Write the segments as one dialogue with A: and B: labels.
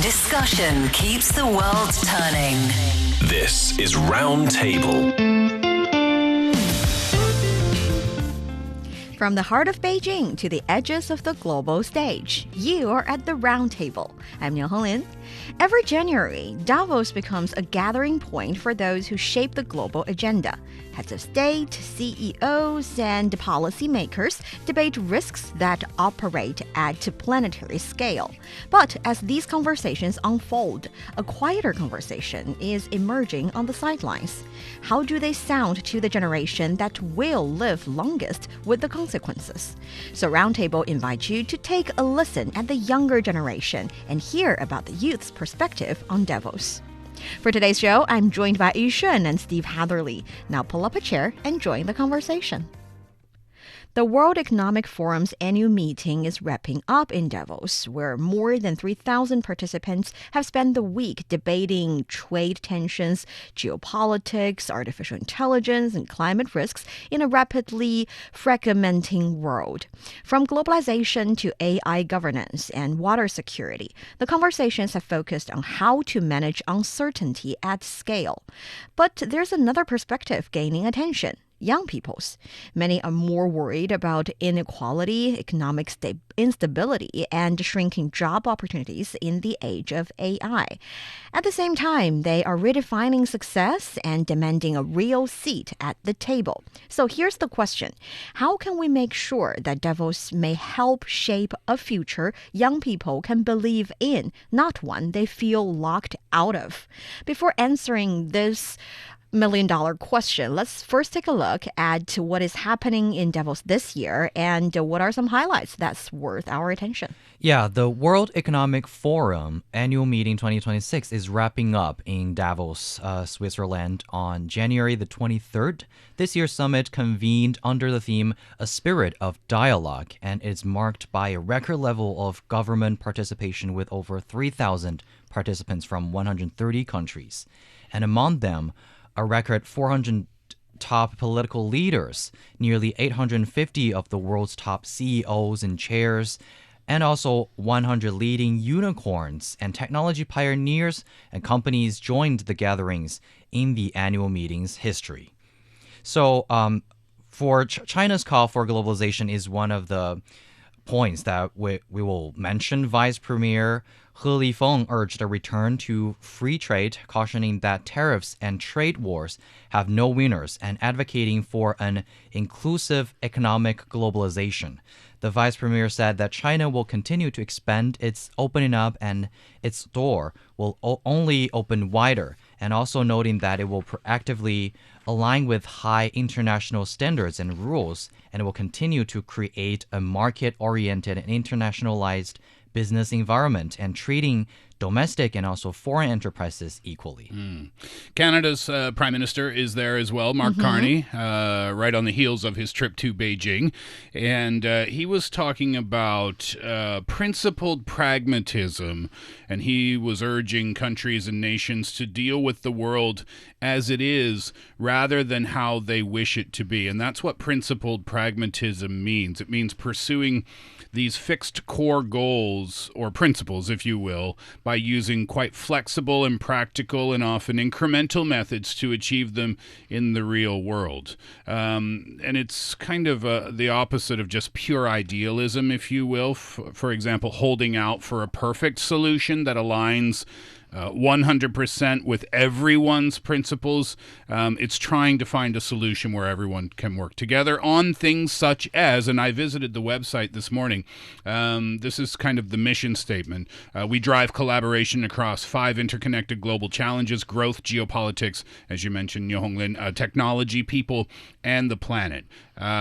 A: Discussion keeps the world turning.
B: This is Roundtable.
C: From the heart of Beijing to the edges of the global stage, you are at the Roundtable. I'm Niu Honglin. Every January, Davos becomes a gathering point for those who shape the global agenda. Heads of state, CEOs, and policymakers debate risks that operate at planetary scale. But as these conversations unfold, a quieter conversation is emerging on the sidelines. How do they sound to the generation that will live longest with the consequences? So Roundtable invites you to take a listen at the younger generation and hear about the youth's perspective on Davos. For today's show, I'm joined by Yushun and Steve Hatherley. Now pull up a chair and join the conversation. The World Economic Forum's annual meeting is wrapping up in Davos, where more than 3,000 participants have spent the week debating trade tensions, geopolitics, artificial intelligence, and climate risks in a rapidly fragmenting world. From globalization to AI governance and water security, the conversations have focused on how to manage uncertainty at scale. But there's another perspective gaining attention. Young people's. Many are more worried about inequality, economic instability, and shrinking job opportunities in the age of AI. At the same time, they are redefining success and demanding a real seat at the table. So here's the question. How can we make sure that Davos may help shape a future young people can believe in, not one they feel locked out of? Before answering this million-dollar question, let's first take a look at what is happening in Davos this year and what are some highlights that's worth our attention.
D: Yeah, the World Economic Forum annual meeting 2026 is wrapping up in Davos, Switzerland on January the 23rd. This year's summit convened under the theme A Spirit of Dialogue, and it's marked by a record level of government participation with over 3,000 participants from 130 countries. And among them, a record 400 top political leaders, nearly 850 of the world's top CEOs and chairs, and also 100 leading unicorns and technology pioneers and companies joined the gatherings in the annual meeting's history. So for China's call for globalization is one of the points that we will mention. Vice Premier He Lifeng urged a return to free trade, cautioning that tariffs and trade wars have no winners and advocating for an inclusive economic globalization. The vice premier said that China will continue to expand its opening up and its door will only open wider, and also noting that it will proactively align with high international standards and rules, and it will continue to create a market-oriented and internationalized business environment and treating domestic and also foreign enterprises equally.
E: Canada's Prime Minister is there as well, Mark Carney, right on the heels of his trip to Beijing. And he was talking about principled pragmatism, and he was urging countries and nations to deal with the world as it is rather than how they wish it to be. And that's what principled pragmatism means. It means pursuing these fixed core goals or principles, if you will, by using quite flexible and practical and often incremental methods to achieve them in the real world. And it's kind of the opposite of just pure idealism, if you will. For example, holding out for a perfect solution that aligns 100% with everyone's principles. It's trying to find a solution where everyone can work together on things such as, and I visited the website this morning, this is kind of the mission statement. We drive collaboration across 5 interconnected global challenges: growth, geopolitics, as you mentioned, Niu Honglin, technology, people, and the planet.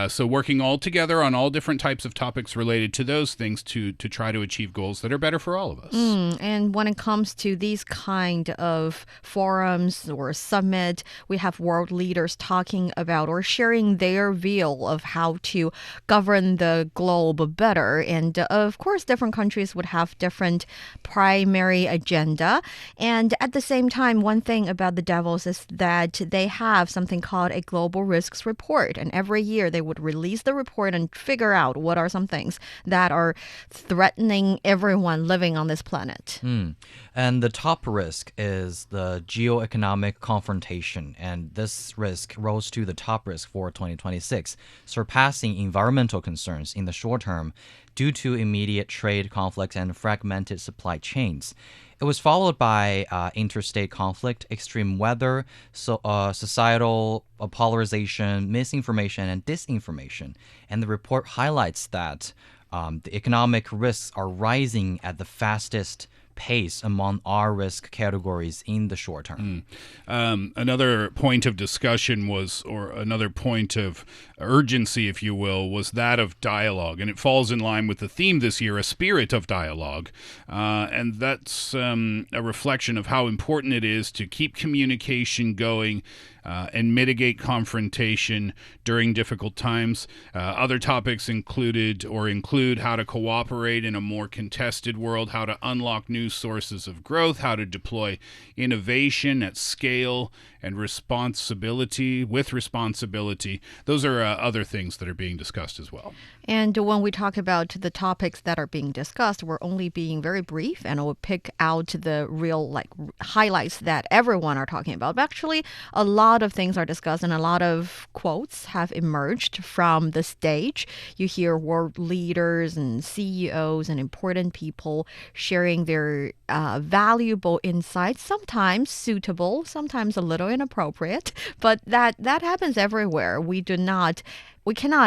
E: So working all together on all different types of topics related to those things to try to achieve goals that are better for all of us.
C: And when it comes to these these kind of forums or summit, we have world leaders talking about or sharing their view of how to govern the globe better. And of course, different countries would have different primary agenda. And at the same time, one thing about the Davos is that they have something called a global risks report. And every year they would release the report and figure out what are some things that are threatening everyone living on this planet.
D: And the top risk is the geoeconomic confrontation. And this risk rose to the top risk for 2026, surpassing environmental concerns in the short term due to immediate trade conflicts and fragmented supply chains. It was followed by interstate conflict, extreme weather, societal polarization, misinformation, and disinformation. And the report highlights that the economic risks are rising at the fastest pace among our risk categories in the short term.
E: Another point of discussion was, or another point of urgency, if you will, was that of dialogue. And it falls in line with the theme this year, a spirit of dialogue. And that's a reflection of how important it is to keep communication going and mitigate confrontation during difficult times. Other topics include how to cooperate in a more contested world, how to unlock new sources of growth, how to deploy innovation at scale and responsibility. Those are other things that are being discussed as well.
C: And when we talk about the topics that are being discussed, we're only being very brief and we'll pick out the real highlights that everyone are talking about. But actually, a lot of things are discussed and a lot of quotes have emerged from the stage. You hear world leaders and CEOs and important people sharing their valuable insights, sometimes suitable, sometimes a little inappropriate, but that happens everywhere. We cannot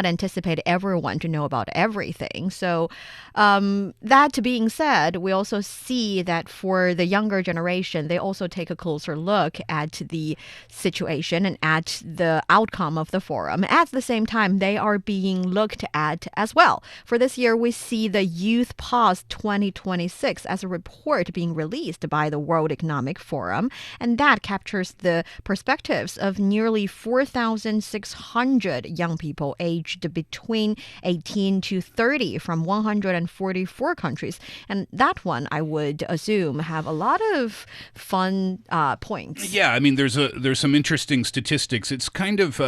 C: anticipate everyone to know about everything. So that being said, we also see that for the younger generation, they also take a closer look at the situation and at the outcome of the forum. At the same time, they are being looked at as well. For this year, we see the Youth Pause 2026 as a report being released by the World Economic Forum, and that captures the perspectives of nearly 4,600 young people aged between 18 to 30 from 144 countries. And that one, I would assume, have a lot of fun points.
E: Yeah, I mean, there's some interesting statistics. It's kind of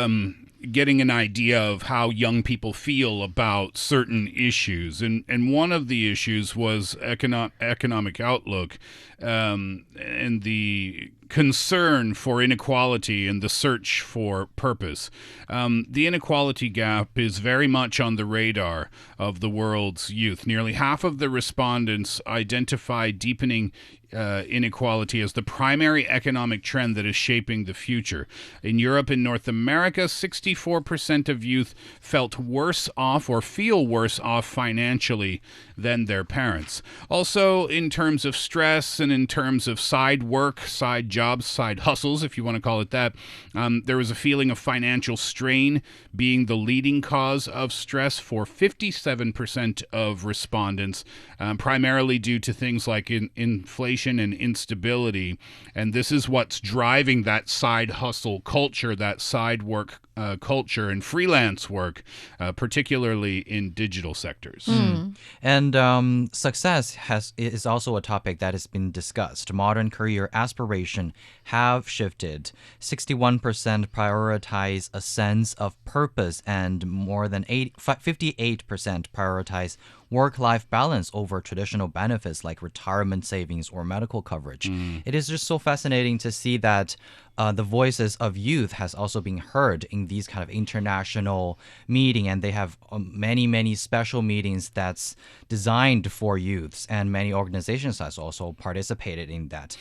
E: getting an idea of how young people feel about certain issues. And one of the issues was economic outlook and the concern for inequality and the search for purpose. The inequality gap is very much on the radar of the world's youth. Nearly half of the respondents identify deepening inequality as the primary economic trend that is shaping the future. In Europe and North America, 64% of youth felt worse off or feel worse off financially than their parents. Also, in terms of stress and in terms of side work, side jobs, side hustles, if you want to call it that, there was a feeling of financial strain being the leading cause of stress for 57% of respondents, primarily due to things like inflation and instability. And this is what's driving that side hustle culture, that side work culture and freelance work, particularly in digital sectors.
D: And success is also a topic that has been discussed. Modern career aspiration have shifted. 61% prioritize a sense of purpose, and more than 58% prioritize work-life balance over traditional benefits like retirement savings or medical coverage. It is just so fascinating to see that the voices of youth has also been heard in these kind of international meeting, and they have many special meetings that's designed for youths, and many organizations has also participated in that.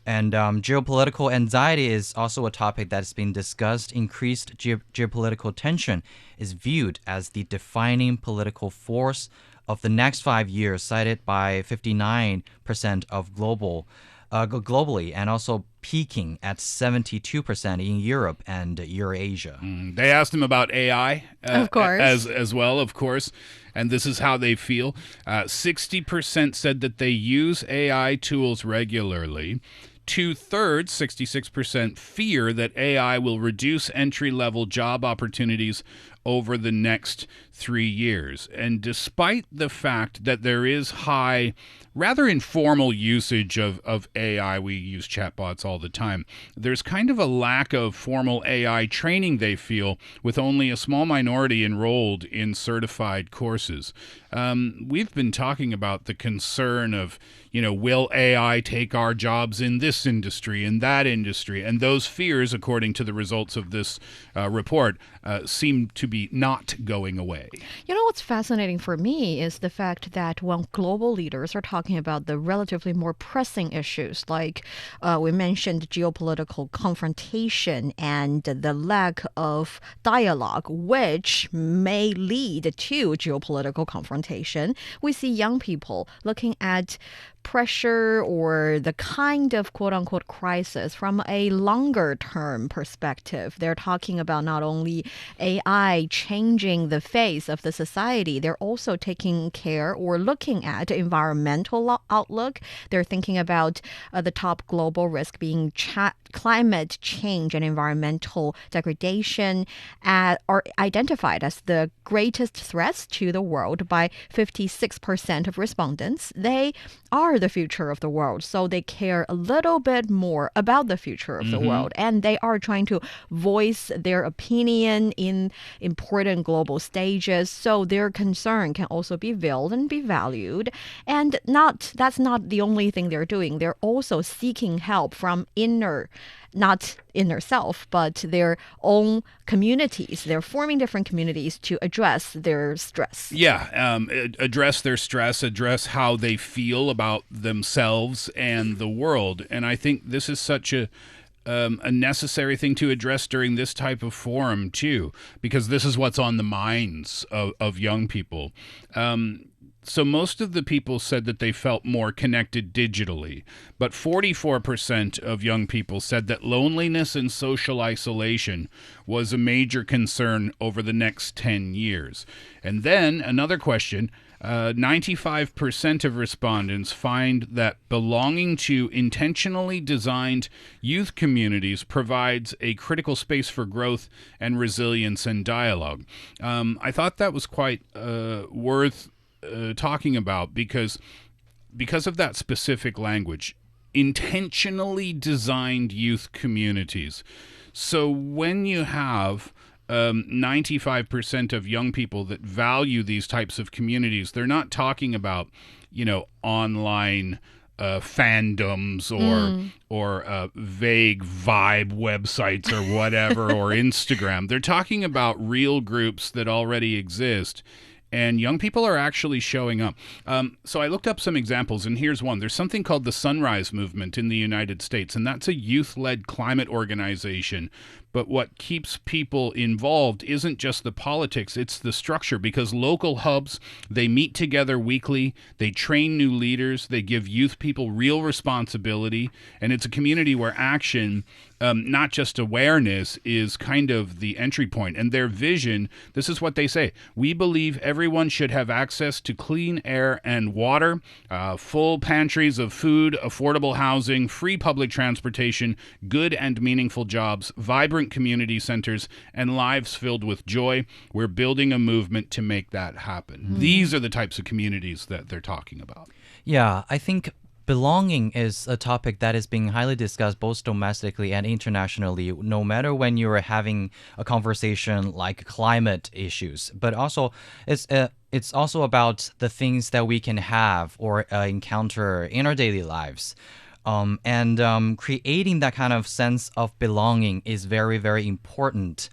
D: And geopolitical anxiety is also a topic that's been discussed. Increased geopolitical tension is viewed as the defining political force of the next 5 years, cited by 59% of global globally, and also peaking at 72% in Europe and Eurasia.
E: They asked him about AI,
C: Of course.
E: as well, of course, and this is how they feel. 60% said that they use AI tools regularly. 2/3, 66%, fear that AI will reduce entry-level job opportunities over the next 3 years. And despite the fact that there is high, rather informal usage of AI, we use chatbots all the time, there's kind of a lack of formal AI training, they feel, with only a small minority enrolled in certified courses. We've been talking about the concern of, will AI take our jobs in this industry, in that industry? And those fears, according to the results of this report, seem to be not going away.
C: You know what's fascinating for me is the fact that when global leaders are talking about the relatively more pressing issues, like we mentioned geopolitical confrontation and the lack of dialogue, which may lead to geopolitical confrontation, we see young people looking at pressure or the kind of quote-unquote crisis from a longer term perspective. They're talking about not only AI changing the face of the society, they're also taking care or looking at environmental outlook. They're thinking about the top global risk being climate change and environmental degradation are identified as the greatest threats to the world by 56% of respondents. They are the future of the world, so they care a little bit more about the future of the world, and they are trying to voice their opinion in important global stages, so their concern can also be veiled and be valued. And that's not the only thing they're doing. They're also seeking help from not inner self, but their own communities. They're forming different communities to address their stress.
E: Yeah, address their stress, address how they feel about themselves and the world. And I think this is such a necessary thing to address during this type of forum, too, because this is what's on the minds of young people. So most of the people said that they felt more connected digitally, but 44% of young people said that loneliness and social isolation was a major concern over the next 10 years. And then another question, 95% of respondents find that belonging to intentionally designed youth communities provides a critical space for growth and resilience and dialogue. I thought that was quite worth talking about because of that specific language, intentionally designed youth communities. So when you have 95% of young people that value these types of communities, they're not talking about, online fandoms or vague vibe websites or whatever or Instagram. They're talking about real groups that already exist. And young people are actually showing up. So I looked up some examples, and here's one. There's something called the Sunrise Movement in the United States, and that's a youth-led climate organization. But what keeps people involved isn't just the politics, it's the structure, because local hubs, they meet together weekly, they train new leaders, they give youth people real responsibility, and it's a community where action, not just awareness, is kind of the entry point. And their vision, this is what they say: we believe everyone should have access to clean air and water, full pantries of food, affordable housing, free public transportation, good and meaningful jobs, vibrant community centers, and lives filled with joy. We're building a movement to make that happen. These are the types of communities that they're talking about.
D: Yeah, I think belonging is a topic that is being highly discussed both domestically and internationally, no matter when you're having a conversation like climate issues. But also, it's also about the things that we can have or encounter in our daily lives. Creating that kind of sense of belonging is very, very important.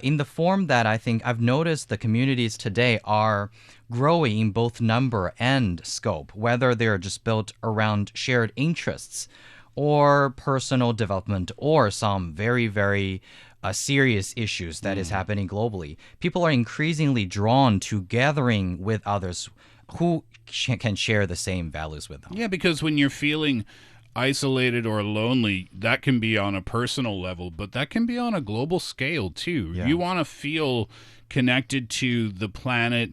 D: In the form that I think I've noticed the communities today are growing in both number and scope, whether they're just built around shared interests or personal development or some very, very serious issues that is happening globally. People are increasingly drawn to gathering with others who can share the same values with them.
E: Yeah, because when you're feeling isolated or lonely, that can be on a personal level, but that can be on a global scale too.
D: Yeah.
E: You want to feel connected to the planet,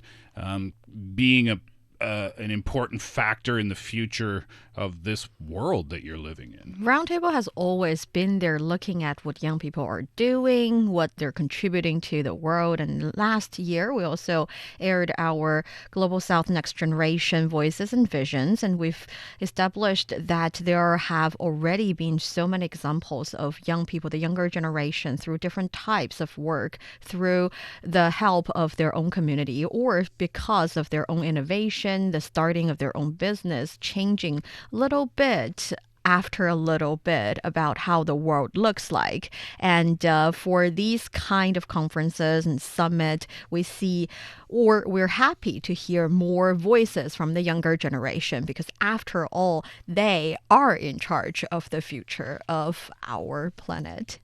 E: being an important factor in the future of this world that you're living in.
C: Roundtable has always been there looking at what young people are doing, what they're contributing to the world. And last year, we also aired our Global South Next Generation Voices and Visions. And we've established that there have already been so many examples of young people, the younger generation, through different types of work, through the help of their own community or because of their own innovation, the starting of their own business, changing a little bit after a little bit about how the world looks like. And for these kind of conferences and summit, we see, or we're happy to hear more voices from the younger generation, because after all, they are in charge of the future of our planet.